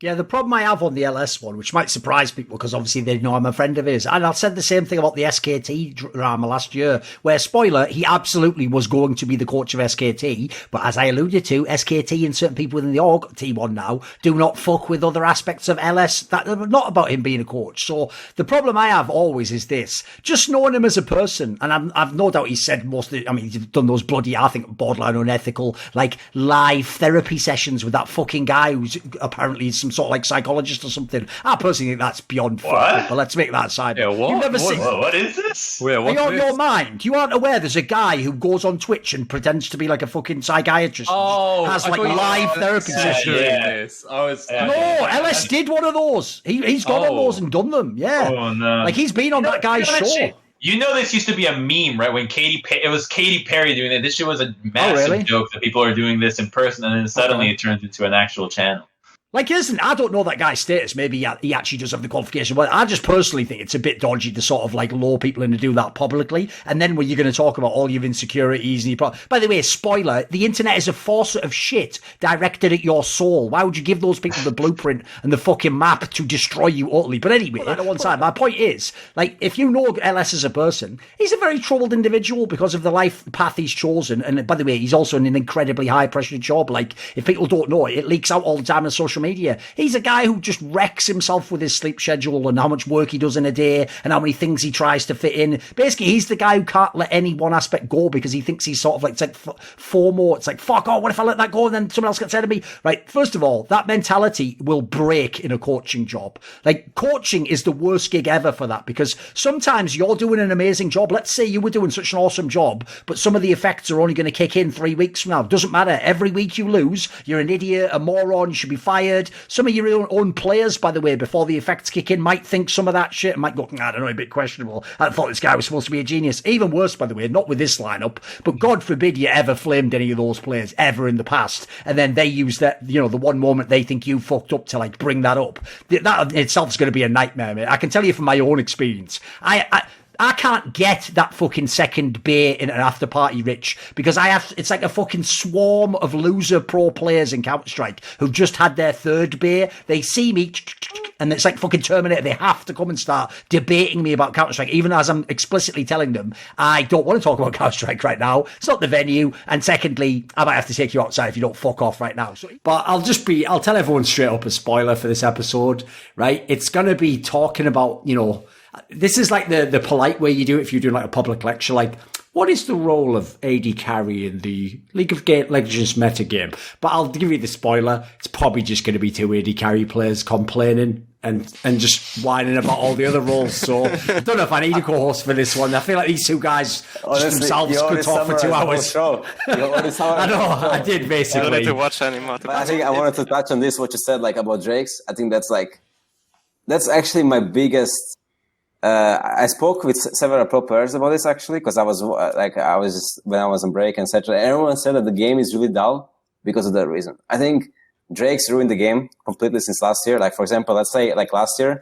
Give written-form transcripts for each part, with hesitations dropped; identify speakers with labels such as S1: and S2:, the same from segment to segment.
S1: Yeah, the problem I have on the LS one, which might surprise people because obviously they know I'm a friend of his, and I said the same thing about the SKT drama last year, where, spoiler, he absolutely was going to be the coach of SKT, but as I alluded to, SKT and certain people within the org, T1 now, do not fuck with other aspects of LS that are not about him being a coach. So the problem I have always is this, just knowing him as a person, and I've no doubt he's said most of it, I mean, he's done those bloody, I think, borderline unethical, like, live therapy sessions with that fucking guy who's apparently some sort of like psychologist or something. I personally think that's beyond fucked, but let's make that aside.
S2: Yeah, what?
S1: You've never
S2: what,
S1: seen
S2: what is this?
S1: Wait, your mind. You aren't aware there's a guy who goes on Twitch and pretends to be like a fucking psychiatrist. Has like live therapy sessions. No, LS did one of those. He's gone on those and done them. Yeah.
S2: Oh no.
S1: Like he's been on that guy's show.
S2: You know, this used to be a meme, right? When it was Katy Perry doing it. This shit was a massive joke that people are doing this in person, and then suddenly it turns into an actual channel.
S1: Like, listen, I don't know that guy's status. Maybe he actually does have the qualification. But I just personally think it's a bit dodgy to sort of like lure people in to do that publicly. And then when you're going to talk about all your insecurities and your by the way, spoiler, the internet is a faucet of shit directed at your soul. Why would you give those people the blueprint and the fucking map to destroy you utterly? But anyway, that one side, my point is, like, if you know LS as a person, he's a very troubled individual because of the life path he's chosen. And by the way, he's also in an incredibly high pressure job. Like, if people don't know it leaks out all the time on social media. He's a guy who just wrecks himself with his sleep schedule and how much work he does in a day and how many things he tries to fit in. Basically, he's the guy who can't let any one aspect go because he thinks he's sort of like, it's like FOMO. It's like, fuck, what if I let that go and then someone else gets ahead of me? Right, first of all, that mentality will break in a coaching job. Like, coaching is the worst gig ever for that because sometimes you're doing an amazing job. Let's say you were doing such an awesome job, but some of the effects are only going to kick in 3 weeks from now. Doesn't matter. Every week you lose, you're an idiot, a moron, you should be fired. Some of your own players, by the way, before the effects kick in, might think some of that shit and might go, I don't know, a bit questionable. I thought this guy was supposed to be a genius. Even worse, by the way, not with this lineup, but God forbid you ever flamed any of those players ever in the past. And then they use that, you know, the one moment they think you fucked up to like bring that up. That in itself is going to be a nightmare, mate. I can tell you from my own experience. I can't get that fucking second beer in an after party, Rich, because it's like a fucking swarm of loser pro players in Counter-Strike who've just had their third beer. They see me and it's like fucking Terminator. They have to come and start debating me about Counter-Strike, even as I'm explicitly telling them, I don't want to talk about Counter-Strike right now. It's not the venue. And secondly, I might have to take you outside if you don't fuck off right now. But I'll tell everyone straight up a spoiler for this episode, right? It's going to be talking about, you know, this is like the polite way you do it if you're doing like a public lecture, like, what is the role of AD carry in the League of Legends meta game? But I'll give you the spoiler. It's probably just going to be two AD carry players complaining and just whining about all the other roles. So I don't know if I need a co-host for this one. I feel like these two guys just themselves could talk for 2 hours. I know, I did basically.
S3: You don't need to watch anymore.
S4: But I think I wanted to touch on this, what you said like about Drakes. I think that's actually my biggest. I spoke with several pro players about this actually, because I was when I was on break, etc. Everyone said that the game is really dull because of that reason. I think Drake's ruined the game completely since last year. Like, for example, let's say like last year,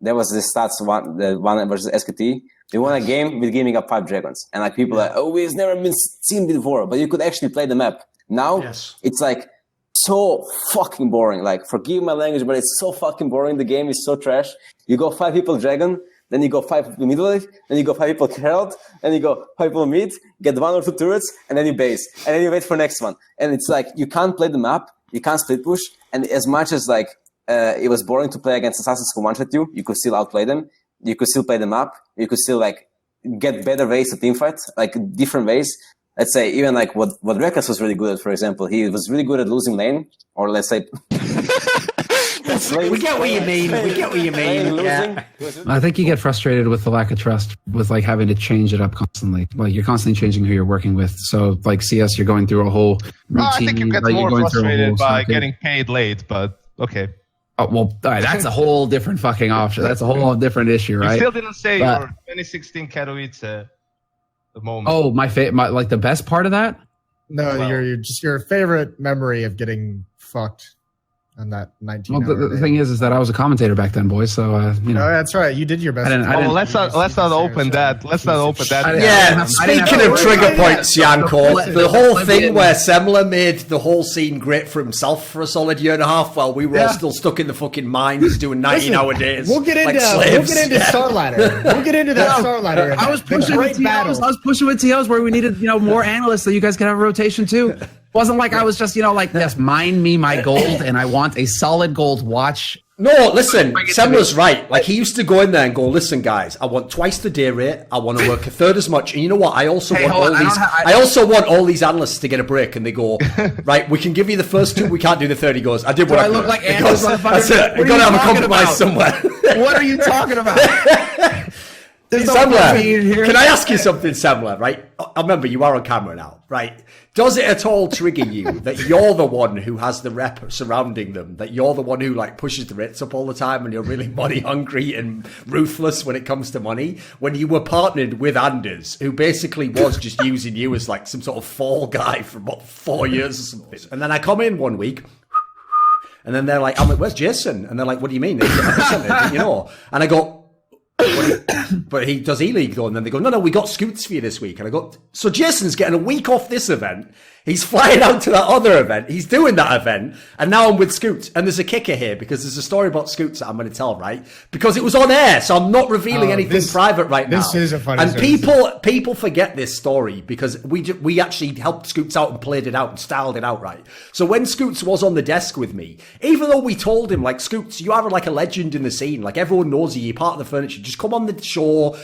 S4: there was this stats one versus SKT. They won a game with giving up 5 dragons, and like people are like, oh, it's never been seen before, but you could actually play the map. Now it's like so fucking boring. Like, forgive my language, but it's so fucking boring. The game is so trash. You go 5 people dragon. Then you go 5 people middle wave, then you go 5 people herald, then you go 5 people mid, get 1 or 2 turrets, and then you base. And then you wait for next one. And it's like, you can't play the map, you can't split push, and as much as like, it was boring to play against assassins who one-shot you could still outplay them, you could still play the map, you could still like, get better ways to teamfight, like different ways. Let's say, even like what Reckless was really good at, for example, he was really good at losing lane, or let's say...
S1: We get what you mean. Yeah.
S5: I think you get frustrated with the lack of trust, with like having to change it up constantly. Like, you're constantly changing who you're working with. So like CS, you're going through a whole routine.
S6: I think you get more frustrated by getting paid late, but okay.
S5: Oh, well, all right, that's a whole different fucking option. That's a whole different issue, right?
S6: You still didn't say your 2016 Katowice the moment.
S5: Oh, my like the best part of that?
S7: No, your favorite memory of getting fucked.
S3: on that 19.
S5: Well, the thing is that I was a commentator back then, boys. So you know,
S3: that's right. You did your best.
S6: Let's not open that. Let's not open that.
S1: Yeah. Speaking of trigger points, Yanko, the whole thing where Semler made the whole scene great for himself for a solid year and a half, while we were all still stuck in the fucking mines doing 90-hour days.
S3: We'll get into Starladder. We'll get into that Starladder.
S5: I was pushing with TOs. I was pushing with TOs where we needed more analysts so you guys could have a rotation too. Wasn't like I was just, yes, mine me my gold, and I want a solid gold watch.
S1: No, listen, Semler's right. Like, he used to go in there and go, listen, guys, I want twice the day rate. I want to work a third as much. And you know what? I also want all these analysts to get a break. And they go, right, we can give you the first two. We can't do the third. He goes, I did what I look like analysts. That's it. We've got to have a compromise somewhere.
S5: What are you talking about?
S1: Semler, can I ask you something, Semler, right? I remember you are on camera now, right? Does it at all trigger you that you're the one who has the rep surrounding them, that you're the one who pushes the rates up all the time and you're really money hungry and ruthless when it comes to money, when you were partnered with Anders, who basically was just using you as some sort of fall guy for about 4 years or something? And then I come in one week and then they're like, where's Jason? And they're like, what do you mean? And I go, but he does E-League though, and then they go, no, we got Scoots for you this week. And I go, so Jason's getting a week off this event. He's flying out to that other event. He's doing that event. And now I'm with Scoots. And there's a kicker here because there's a story about Scoots that I'm going to tell, right? Because it was on air. So I'm not revealing anything private right now.
S3: This is a funny
S1: story. And people forget this story because we actually helped Scoots out and played it out and styled it out, right? So when Scoots was on the desk with me, even though we told him, Scoots, you are a legend in the scene. Everyone knows you. You're part of the furniture. Just come on the show,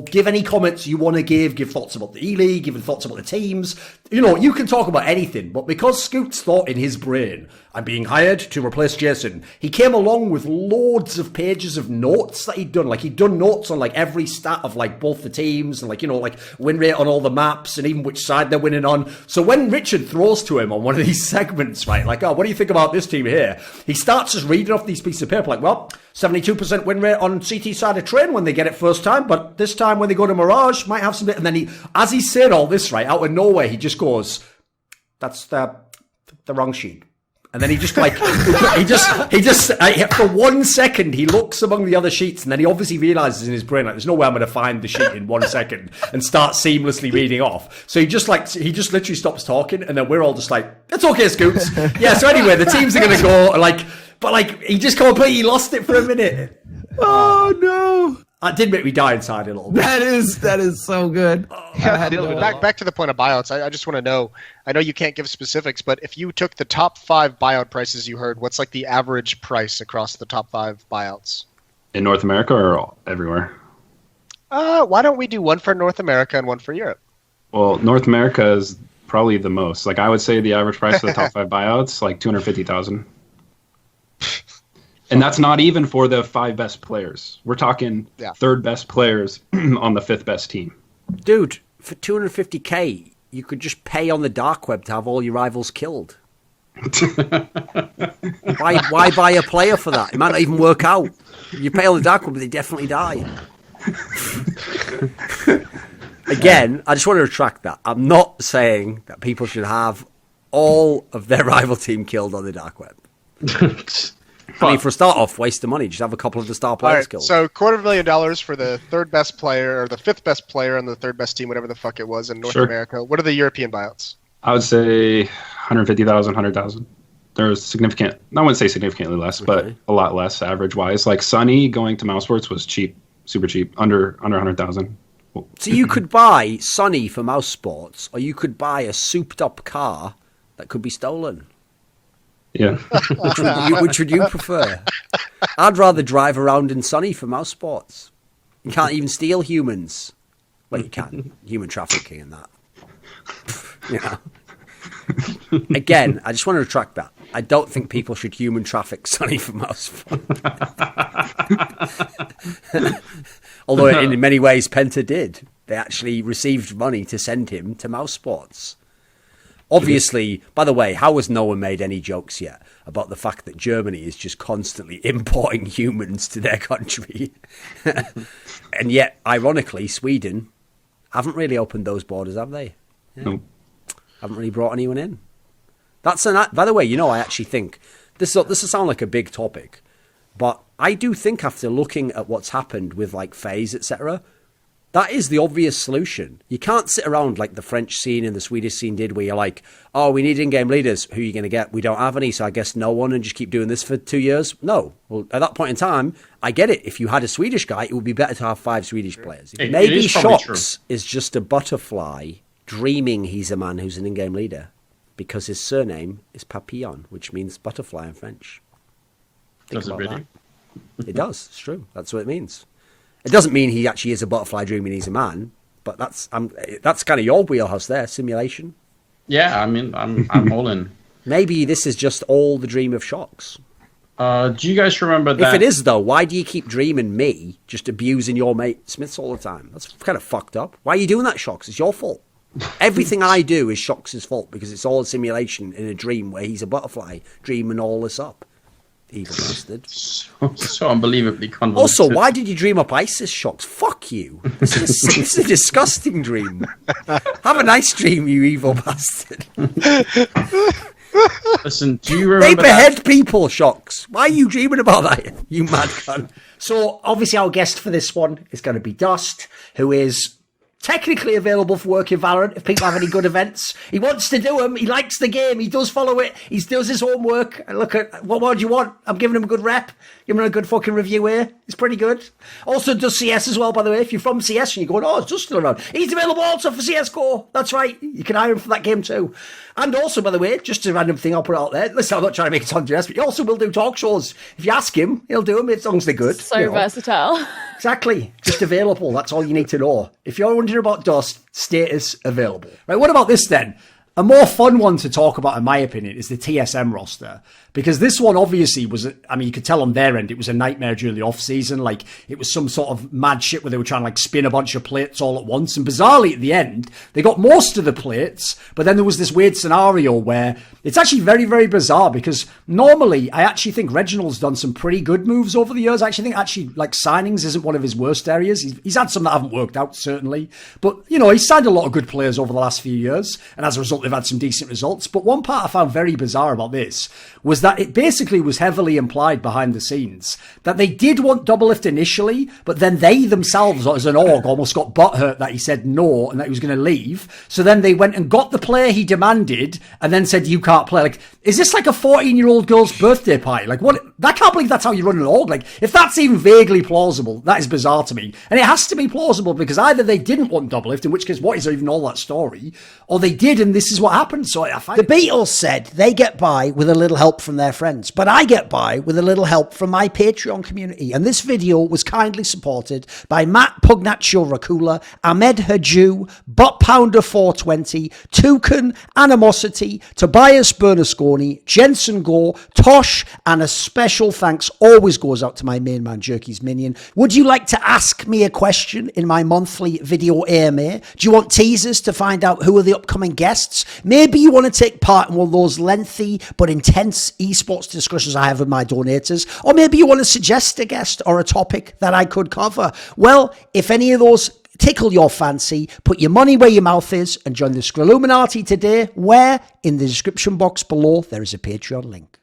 S1: give any comments you want to give thoughts about the E-League, give thoughts about the teams. You can talk about anything, but because Scoots thought in his brain, I'm being hired to replace Jason, he came along with loads of pages of notes that he'd done. He'd done notes on every stat of both the teams and win rate on all the maps and even which side they're winning on. So when Richard throws to him on one of these segments, right, what do you think about this team here? He starts just reading off these pieces of paper, 72% win rate on CT side of Train when they get it first time, but this time when they go to Mirage, might have some bit. And then as he said all this, right, out of nowhere, he just goes, that's the wrong sheet. And then he just for 1 second, he looks among the other sheets and then he obviously realizes in his brain, there's no way I'm going to find the sheet in 1 second and start seamlessly reading off. So he just literally stops talking and then we're all just it's okay, Scoots. Yeah. So anyway, the teams are going to go but he just completely lost it for a minute.
S5: Oh no.
S1: That did make me die inside a little bit.
S5: That is so good.
S7: Back to the point of buyouts. I just want to know. I know you can't give specifics, but if you took the top 5 buyout prices you heard, what's the average price across the top 5 buyouts
S8: in North America or everywhere?
S7: Why don't we do one for North America and one for Europe?
S8: Well, North America is probably the most. I would say the average price of the top 5 buyouts $250,000. And that's not even for the 5 best players. We're talking third best players on the 5th best team.
S1: Dude, for $250K, you could just pay on the dark web to have all your rivals killed. Why buy a player for that? It might not even work out. You pay on the dark web, but they definitely die. Again, I just want to retract that. I'm not saying that people should have all of their rival team killed on the dark web. For a start off, waste of money. Just have a couple of the star players killed.
S7: So $250,000 for the 3rd best player or the 5th best player on the 3rd best team, whatever the fuck it was in North America. What are the European buyouts?
S8: I would say 150,000, 100,000. There's significant. I wouldn't say significantly less, but a lot less average wise. Sunny going to Mouse Sports was cheap, super cheap, under 100,000.
S1: So you could buy Sunny for Mouse Sports, or you could buy a souped up car that could be stolen.
S8: Yeah.
S1: Which would you prefer? I'd rather drive around in Sunny for Mouse Sports. You can't even steal humans. Well, you can. Human trafficking and that. Again, I just want to retract that. I don't think people should human traffic Sunny for Mouse Sports. Although in many ways Penta did. They actually received money to send him to Mouse Sports. Obviously, by the way, how has no one made any jokes yet about the fact that Germany is just constantly importing humans to their country? And yet, ironically, Sweden haven't really opened those borders, have they?
S8: Yeah. No.
S1: Haven't really brought anyone in. By the way, I actually think
S9: this will sound like a big topic, but I do think after looking at what's happened with like FaZe, etc., that is the obvious solution. You can't sit around like the French scene and the Swedish scene did, where you're like, oh, we need in-game leaders. Who are you going to get? We don't have any, so I guess no one, and just keep doing this for 2 years. No. Well, at that point in time, I get it. If you had a Swedish guy, it would be better to have 5 Swedish players. Maybe Shox is just a butterfly dreaming he's a man who's an in-game leader because his surname is Papillon, which means butterfly in French.
S8: Does it really?
S9: It does. It's true. That's what it means. It doesn't mean he actually is a butterfly dreaming he's a man, but that's kind of your wheelhouse there, simulation.
S8: Yeah, I mean, I'm all in.
S9: Maybe this is just all the dream of Shox.
S8: Do you guys remember that?
S9: If it is, though, why do you keep dreaming me just abusing your mate Smiths all the time? That's kind of fucked up. Why are you doing that, Shox? It's your fault. Everything I do is Shox's fault because it's all a simulation in a dream where he's a butterfly dreaming all this up. Evil bastard.
S8: So unbelievably convoluted.
S9: Also, why did you dream up ISIS, Shox? Fuck you. This is a disgusting dream. Have a nice dream, you evil bastard.
S8: Listen, do you remember
S9: They behead people, Shox. Why are you dreaming about that, you mad cunt? So, obviously, our guest for this one is going to be Dust, who is technically available for work in Valorant if people have any good events. He wants to do them. He likes the game. He does follow it. He does his homework. And look at what more do you want? I'm giving him a good rep. Giving him a good fucking review here. It's pretty good. Also does CS as well, by the way. If you're from CS and you're going, oh, it's just still around. He's available also for CSGO. That's right. You can hire him for that game too. And also, by the way, just a random thing I'll put out there. Listen, I'm not trying to make it sound dress, but he also will do talk shows. If you ask him, he'll do them as long as they're good.
S10: So versatile.
S9: Exactly. Just available. That's all you need to know. If you're wondering about Dust, status available. Right, what about this then? A more fun one to talk about, in my opinion, is the TSM roster. Because this one obviously was, I mean, you could tell on their end, it was a nightmare during the off-season. Like, it was some sort of mad shit where they were trying to, like, spin a bunch of plates all at once. And bizarrely, at the end, they got most of the plates, but then there was this weird scenario where it's actually very, very bizarre because normally, I actually think Reginald's done some pretty good moves over the years. I actually think, like, signings isn't one of his worst areas. He's had some that haven't worked out, certainly. But, you know, he's signed a lot of good players over the last few years, and as a result, they've had some decent results. But one part I found very bizarre about this was that it basically was heavily implied behind the scenes that they did want Doublelift initially, but then they themselves as an org almost got butthurt that he said no and that he was going to leave. So then they went and got the player he demanded and then said, you can't play. Like, is this like a 14-year-old girl's birthday party? Like, what? I can't believe that's how you run an org. Like, if that's even vaguely plausible, that is bizarre to me. And it has to be plausible because either they didn't want Doublelift, in which case, what is even all that story? Or they did and this is what happened. So I find
S1: the Beatles said they get by with a little help from their friends, but I get by with a little help from my Patreon community. And this video was kindly supported by Matt Pugnatio Rajcula, Ahmed Hadjou, Bot Pounder 420, Tooorin, Animosity, Tobias Bernasconi, Jensen Goh, Tosh, and a special thanks always goes out to my main man Jerky's Minion. Would you like to ask me a question in my monthly video AMA? Do you want teasers to find out who are the upcoming guests? Maybe you want to take part in one of those lengthy but intense esports discussions I have with my donators, or maybe you want to suggest a guest or a topic that I could cover. Well, if any of those tickle your fancy, put your money where your mouth is and join the Skrilluminati today, where in the description box below there is a Patreon link.